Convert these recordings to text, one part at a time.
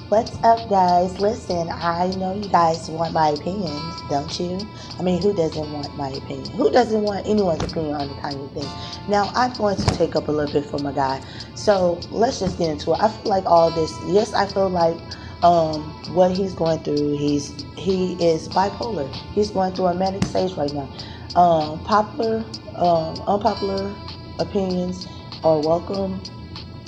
What's up, guys? Listen, I know you guys want my opinion, don't you? I mean, who doesn't want my opinion? Who doesn't want anyone's opinion on the Kanye thing? Now, I'm going to take up a little bit for my guy. So, let's just get into it. I feel like all this, yes, I feel like what he's going through, he is bipolar. He's going through a manic stage right now. Unpopular opinions are welcome.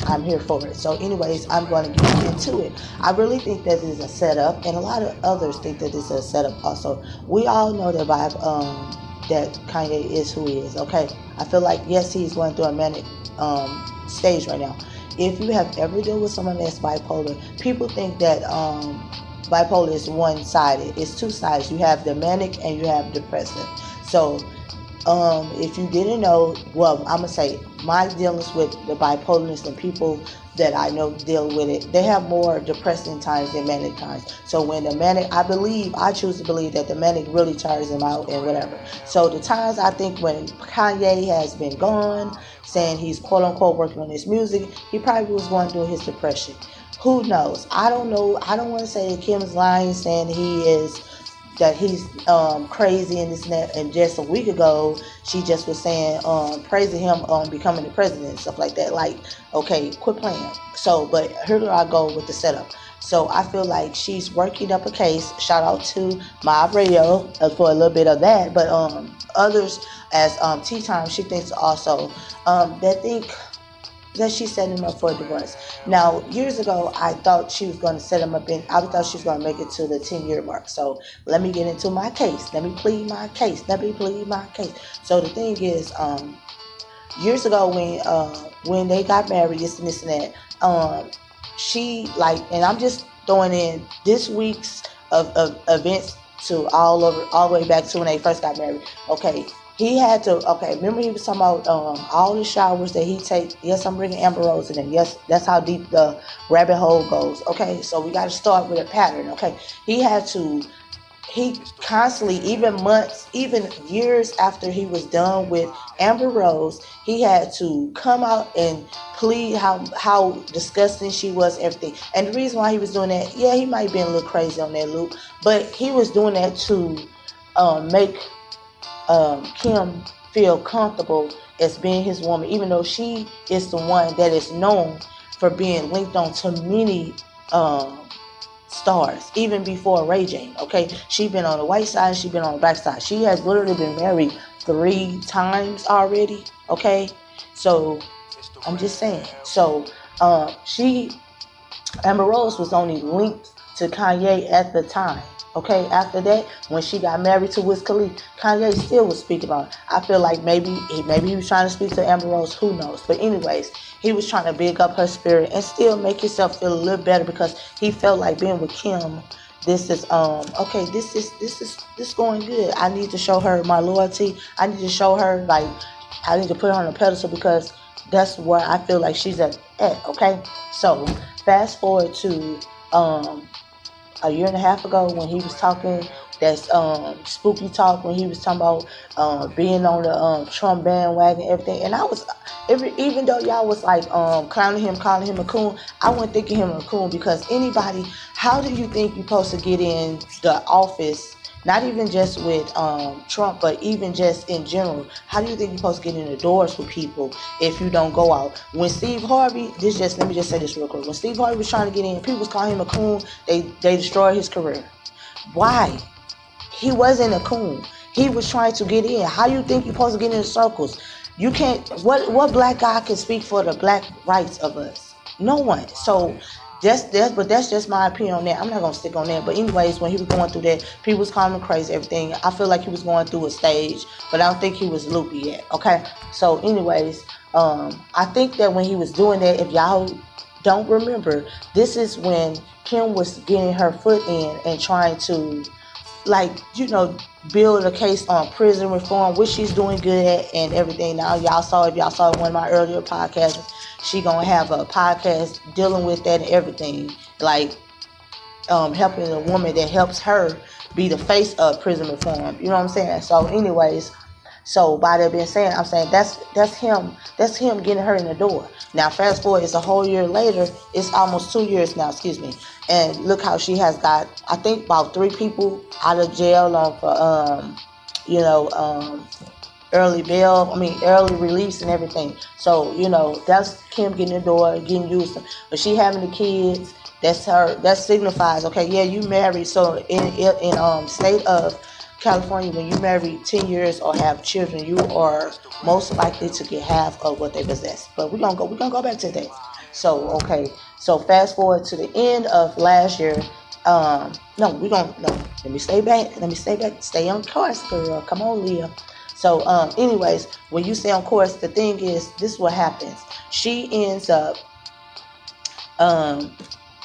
I'm here for it. So anyways, I'm going to get into it. I really think that this is a setup, and a lot of others think that this is a setup also. We all know that that Kanye is who he is, okay? I feel like, yes, he's going through a manic stage right now. If you have ever dealt with someone that's bipolar, people think that bipolar is one-sided. It's two sides. You have the manic and you have depressive. So if you didn't know, well, I'm going to say my dealings with the bipolarness and people that I know deal with it, they have more depressing times than manic times. So when the manic, I choose to believe that the manic really tires him out and whatever. So the times I think when Kanye has been gone, saying he's quote unquote working on his music, he probably was going through his depression. Who knows? I don't know. I don't want to say that Kim's lying saying that he's crazy and this and that. And just a week ago, she just was saying, praising him on becoming the president and stuff like that. Like, okay, quit playing. So, but here I go with the setup. So I feel like she's working up a case. Shout out to Mob Radio for a little bit of that. But others, as Tea Time, she thinks also that think that she's setting him up for a divorce. Now, years ago, I thought she was going to set him up I thought she was going to make it to the 10-year mark. So let me get into my case. Let me plead my case. So the thing is, years ago when they got married, this and that, she and I'm just throwing in this week's of events to all the way back to when they first got married. Okay. He had to, remember he was talking about all the showers that he take. Yes, I'm bringing Amber Rose in. Yes, that's how deep the rabbit hole goes. Okay, so we got to start with a pattern. Okay, he constantly, even months, even years after he was done with Amber Rose, he had to come out and plead how disgusting she was, everything. And the reason why he was doing that, yeah, he might have been a little crazy on that loop, but he was doing that to make Kim feel comfortable as being his woman, even though she is the one that is known for being linked on to many stars, even before Ray Jane. Okay, she's been on the white side, she's been on the black side. She has literally been married 3 times already. Okay, so I'm just saying. So Amber Rose was only linked to Kanye at the time. Okay, after that, when she got married to Wiz Khalifa, Kanye still was speaking about it. I feel like maybe he was trying to speak to Amber Rose, who knows? But anyways, he was trying to big up her spirit and still make himself feel a little better because he felt like being with Kim. This is this going good. I need to show her my loyalty. I need to show her I need to put her on a pedestal because that's where I feel like she's at. Okay, so fast forward to a year and a half ago when he was talking that's spooky talk, when he was talking about being on the Trump bandwagon and everything, and I was even though y'all was clowning him, calling him a coon, I wasn't thinking him a coon because how do you think you're supposed to get in the office? Not even just with Trump, but even just in general. How do you think you're supposed to get in the doors with people if you don't go out? When Steve Harvey, let me just say this real quick. When Steve Harvey was trying to get in, people was calling him a coon. They destroyed his career. Why? He wasn't a coon. He was trying to get in. How do you think you're supposed to get in the circles? You can't. What black guy can speak for the black rights of us? No one. So. But that's just my opinion on that. I'm not gonna stick on that. But anyways, when he was going through that, people was calling him crazy, everything. I feel like he was going through a stage, but I don't think he was loopy yet. Okay. So anyways, I think that when he was doing that, if y'all don't remember, this is when Kim was getting her foot in and trying to build a case on prison reform, which she's doing good at and everything. Now if y'all saw one of my earlier podcasts, she gonna have a podcast dealing with that and everything, helping a woman that helps her be the face of prison reform. You know what I'm saying? So anyways, So by that being said, I'm saying that's him getting her in the door. Now fast forward, it's a whole year later. It's almost 2 years now, excuse me. And look how she has got, I think, about 3 people out of jail on for early release and everything. So, that's Kim getting the door, getting used to. But she having the kids, that's her, that signifies, okay, yeah, you married. So in state of California, when you marry 10 years or have children, you are most likely to get half of what they possess. But we're gonna go back to that. So okay, so fast forward to the end of last year. No, let me stay back. Stay on course, girl. Come on, Leah. So, anyways, when you stay on course, the thing is, this is what happens. She ends up,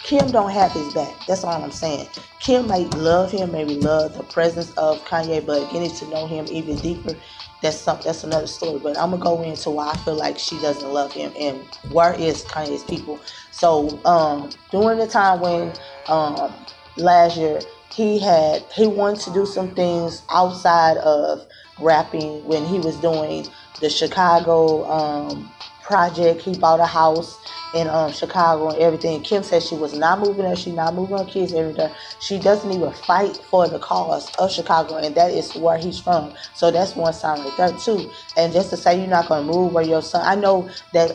Kim don't have his back. That's all I'm saying. Kim may love him, maybe love the presence of Kanye, but getting to know him even deeper, that's another story. But I'm gonna go into why I feel like she doesn't love him and where is Kanye's people. So, during the time when, last year, he wanted to do some things outside of rapping when he was doing the Chicago project. He bought a house in Chicago and everything. Kim said she was not moving there. She's not moving her kids everywhere. She doesn't even fight for the cause of Chicago, and that is where he's from. So that's one sign right there too. And just to say you're not going to move where your son, I know that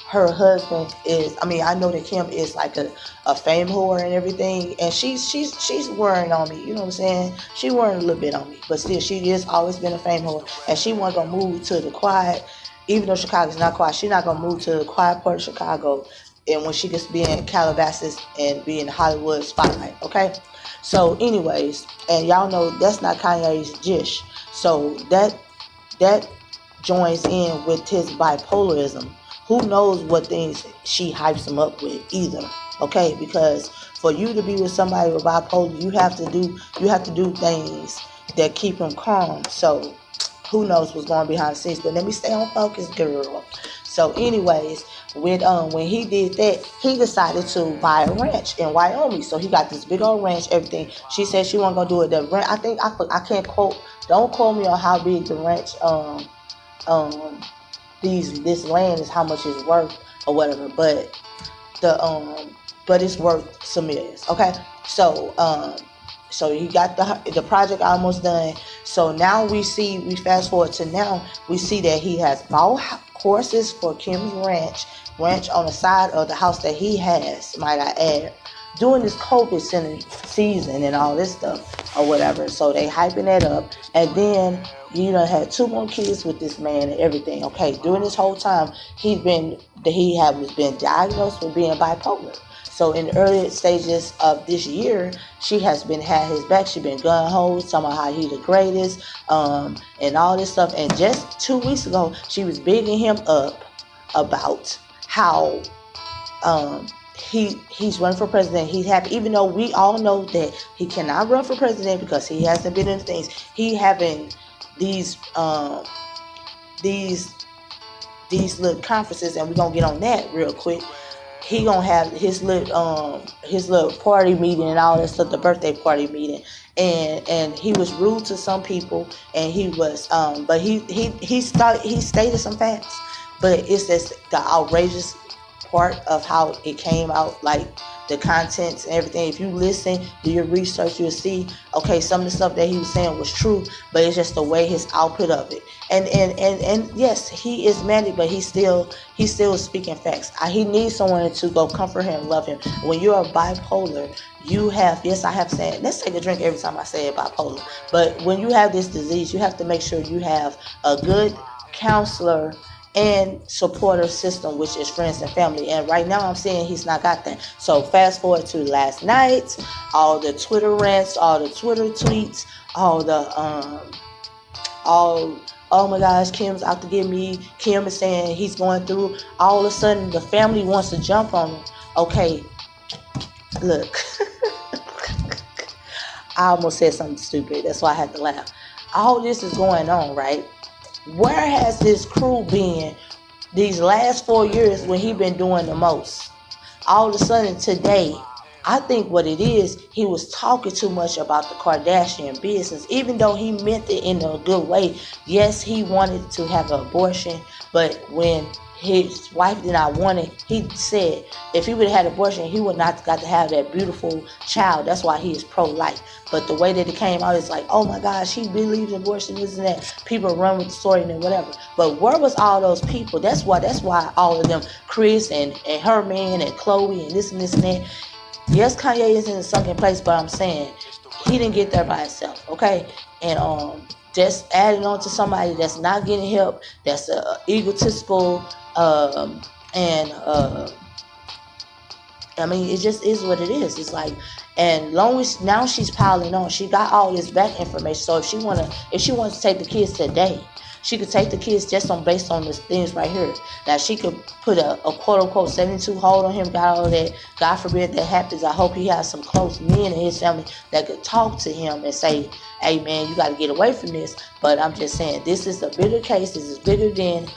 her husband is, I know that Kim is like a fame whore and everything, and she's worrying on me, you know what I'm saying? She worrying a little bit on me, but still she has always been a fame whore, and she wasn't going to move to the quiet. Even though Chicago's not quiet, she's not gonna move to the quiet part of Chicago, and when she gets to be in Calabasas and be in the Hollywood spotlight, okay? So, anyways, and y'all know that's not Kanye's dish. So that joins in with his bipolarism. Who knows what things she hypes him up with either, okay? Because for you to be with somebody with bipolar, you have to do things that keep him calm. So who knows what's going behind the scenes, but let me stay on focus, girl. So anyways, when he did that, he decided to buy a ranch in Wyoming. So he got this big old ranch, everything. She said she wasn't gonna do it. The ranch, I can't quote. Don't quote me on how big the ranch this land is, how much it's worth or whatever. But but it's worth some millions. Okay, so he got the project almost done. So now we fast forward to now, we see that he has bought horses for Kim's ranch on the side of the house that he has, might I add, during this COVID season and all this stuff or whatever. So they hyping that up. And then, had 2 more kids with this man and everything. Okay, during this whole time, was been diagnosed with being bipolar. So in the early stages of this year, she has had his back. She been gun-ho, talking about how he the greatest, and all this stuff. And just 2 weeks ago, she was bigging him up about how he's running for president. He's happy, even though we all know that he cannot run for president because he hasn't been in the things. He having these little conferences, and we're gonna get on that real quick. He gonna have his little party meeting and all that stuff, the birthday party meeting, and he was rude to some people, and he was but he stated some facts, but it's just the outrageous part of how it came out, like the contents and everything. If you listen, do your research, you'll see, okay, some of the stuff that he was saying was true, but it's just the way his output of it. And yes, he is manic, but he's still speaking facts. He needs someone to go comfort him, love him. When you are bipolar, you have, yes, I have said, let's take a drink every time I say bipolar, but when you have this disease, you have to make sure you have a good counselor and supportive system, which is friends and family. And right now I'm saying he's not got that. So fast forward to last night, all the Twitter rants, all the Twitter tweets, all the oh my gosh, Kim's out to get me. Kim is saying he's going through. All of a sudden the family wants to jump on him. Okay, look. I almost said something stupid, that's why I had to laugh. All this is going on, right? Where has this crew been these last 4 years when he been doing the most? All of a sudden today, I think what it is, he was talking too much about the Kardashian business, even though he meant it in a good way. Yes, he wanted to have an abortion, but when his wife did not want it, he said if he would have had an abortion, he would not got to have that beautiful child. That's why he is pro-life. But the way that it came out, it's like, oh my gosh, he believes in abortion, this and that. People run with the story and whatever. But where was all those people? That's why all of them, Chris and her man and Chloe and this and that. Yes, Kanye is in a sunken place, but I'm saying he didn't get there by himself, okay? And just adding on to somebody that's not getting help, that's egotistical, and I mean, it just is what it is. It's like, and long as now she's piling on, she got all this back information. So if she wants to take the kids today, she could take the kids just on based on these things right here. Now she could put a quote unquote 72 hold on him, got all that. God forbid that happens. I hope he has some close men in his family that could talk to him and say, hey man, you got to get away from this. But I'm just saying, this is a bigger case. This is bigger than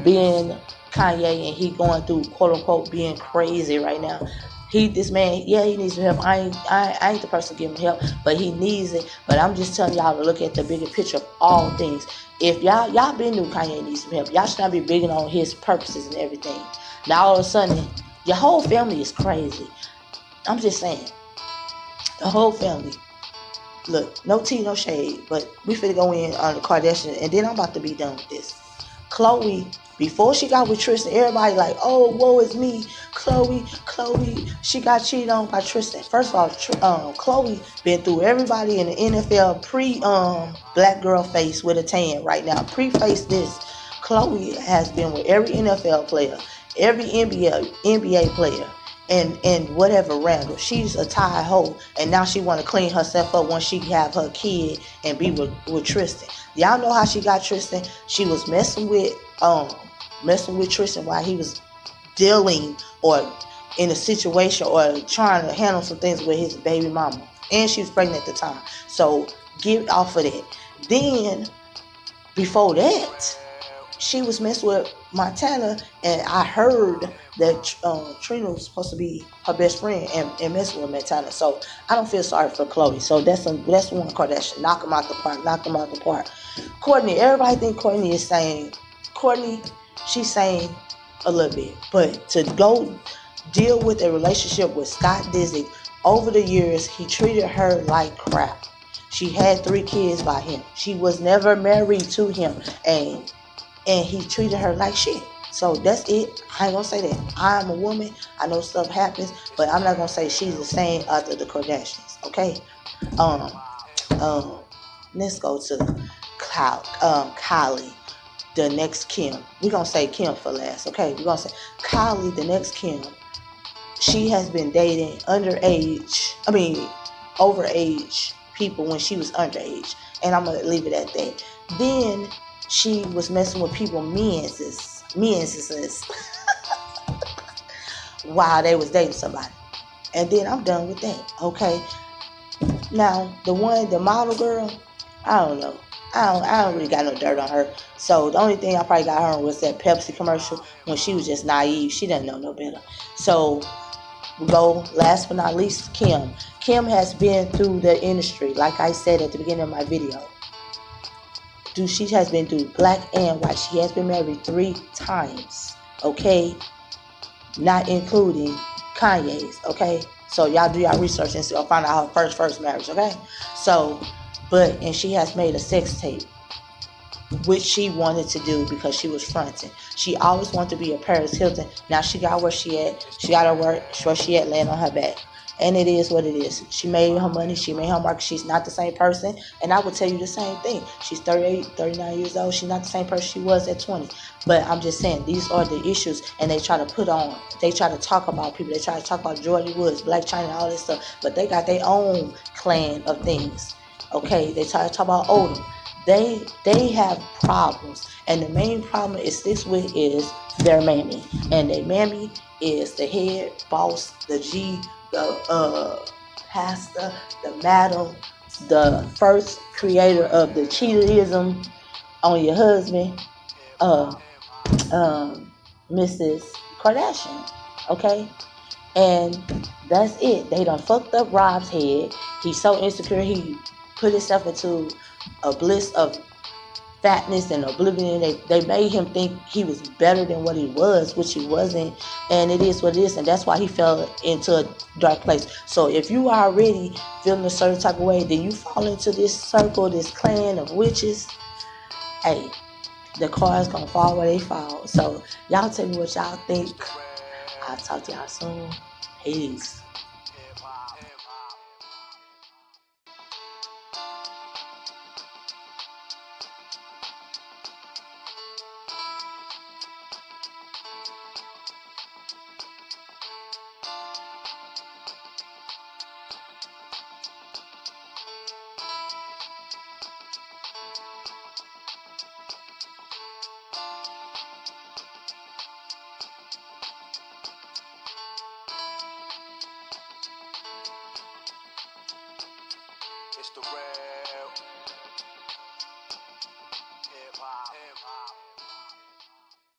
being Kanye, and he going through quote unquote being crazy right now. This man, yeah, he needs some help. I ain't the person giving him help, but he needs it. But I'm just telling y'all to look at the bigger picture of all things. If y'all been knew Kanye needs some help, y'all should not be bigging on his purposes and everything. Now all of a sudden, your whole family is crazy. I'm just saying, the whole family. Look, no tea, no shade, but we finna go in on the Kardashian, and then I'm about to be done with this. Chloe, before she got with Tristan, everybody like, oh, woe is me. Chloe, she got cheated on by Tristan. First of all, Chloe been through everybody in the NFL black girl face with a tan right now. Preface this. Chloe has been with every NFL player, every NBA player, and whatever Randall. She's a tie hoe, and now she want to clean herself up once she have her kid and be with Tristan. Y'all know how she got Tristan. She was messing with Tristan while he was dealing or in a situation or trying to handle some things with his baby mama, and she was pregnant at the time. So get off of that. Then before that, she was messing with Montana, and I heard that Trina was supposed to be her best friend and messing with Montana. So I don't feel sorry for Chloe. So that's one Kardashian. Knock them out the park. Courtney, everybody think Courtney is saying. Courtney, she's saying a little bit, but to go deal with a relationship with Scott Disick, over the years he treated her like crap. She had 3 kids by him. She was never married to him, and he treated her like shit. So that's it. I ain't gonna say that. I'm a woman. I know stuff happens, but I'm not gonna say she's the same after the Kardashians. Okay. Let's go to Kylie, the next Kim. We're gonna say Kim for last. Okay. We're gonna say Kylie, the next Kim. She has been dating overage people when she was underage, and I'm gonna leave it at that. Then she was messing with people men's while they was dating somebody. And then I'm done with that. Okay. Now the model girl, I don't know. I don't really got no dirt on her. So the only thing I probably got her on was that Pepsi commercial when she was just naive. She doesn't know no better. So we go last but not least, Kim. Kim has been through the industry, like I said at the beginning of my video. She has been through black and white. She has been married 3 times, okay? Not including Kanye's, okay? So y'all do y'all research and find out her first marriage, okay? So, and she has made a sex tape, which she wanted to do because she was fronting. She always wanted to be a Paris Hilton. Now she got where she at. She got her work where she at, laying on her back. And it is what it is. She made her money. She made her market. She's not the same person. And I would tell you the same thing. She's 38, 39 years old. She's not the same person she was at 20. But I'm just saying, these are the issues. And they try to talk about people. They try to talk about Jordan Woods, Black China, all this stuff. But they got their own clan of things. Okay? They try to talk about Odom. They have problems. And the main problem is their mammy. And their mammy is the head boss, the G, the pastor, the madam, the first creator of the cheaterism on your husband, Mrs. Kardashian, okay? And That's it. They done fucked up Rob's head. He's so insecure. He put himself into a bliss of fatness and oblivion. They made him think he was better than what he was, which he wasn't. And it is what it is. And that's why he fell into a dark place. So if you are already feeling a certain type of way, then you fall into this circle, this clan of witches. Hey, the cards gonna fall where they fall. So y'all tell me what y'all think. I'll talk to y'all soon. Peace.